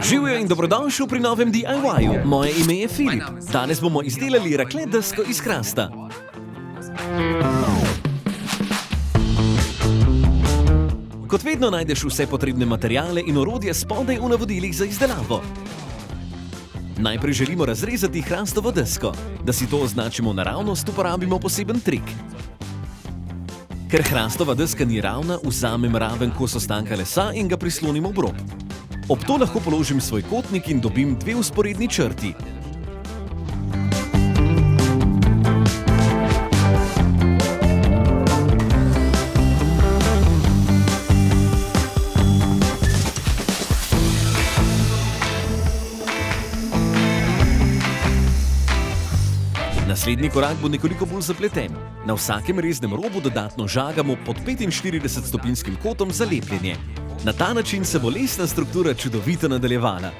Živijo in dobrodošli pri novem DIY-ju. Moje ime je Filip. Danes bomo izdelali raklet desko iz hrasta. Kot vedno najdeš vse potrebne materiale in orodje spodaj v navodilih za izdelavo. Najprej želimo razrezati hrastovo desko. Da si to označimo naravnost, uporabimo poseben trik. Ker hrastova deska ni ravna, vzamem raven kos ostanka lesa in ga prislonimo ob rob. Ob to lahko položim svoj kotnik in dobim dve vzporedni črti. Naslednji korak bo nekoliko bolj zapleten. Na vsakem reznem robu dodatno žagamo pod 45-stopinjskim kotom za lepljenje. Na ta način se bo lesna struktura čudovito nadaljevala.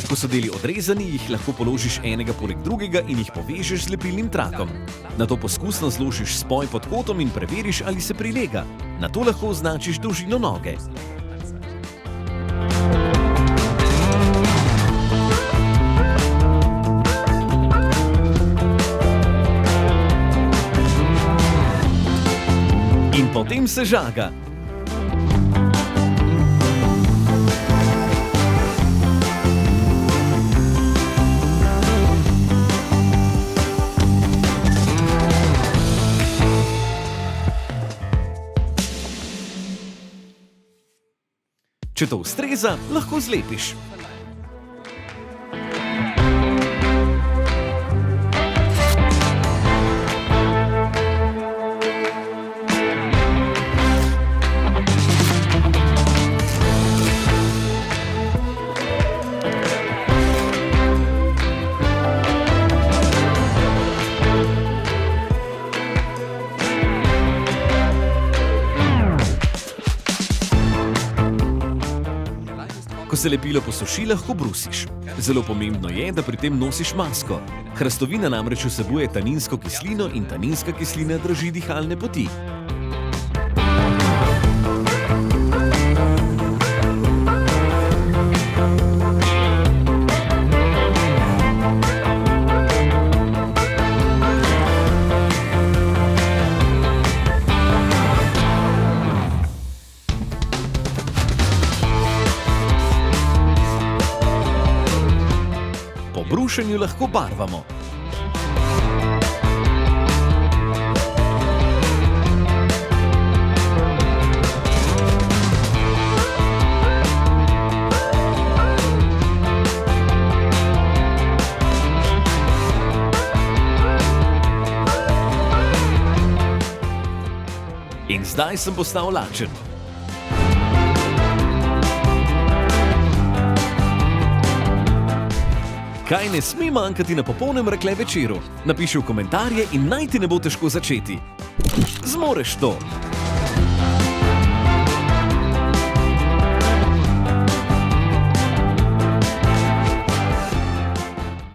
Ko so deli odrezani, jih lahko položiš enega poleg drugega in jih povežeš z lepilnim trakom. Nato poskusno zložiš spoj pod kotom in preveriš, ali se prilega. Nato lahko označiš dolžino noge. In potem se žaga. Če to ustreza, lahko zlepiš. Ko se lepilo posuši, lahko brusiš. Zelo pomembno je, da pri tem nosiš masko. Hrastovina namreč vsebuje taninsko kislino in taninska kislina draži dihalne poti. Po brušenju lahko barvamo. In zdaj sem postal lačen. Kaj ne sme manjkati na popolnem rakle večeru? Napiši v komentarje in naj ti ne bo težko začeti. Zmoreš to!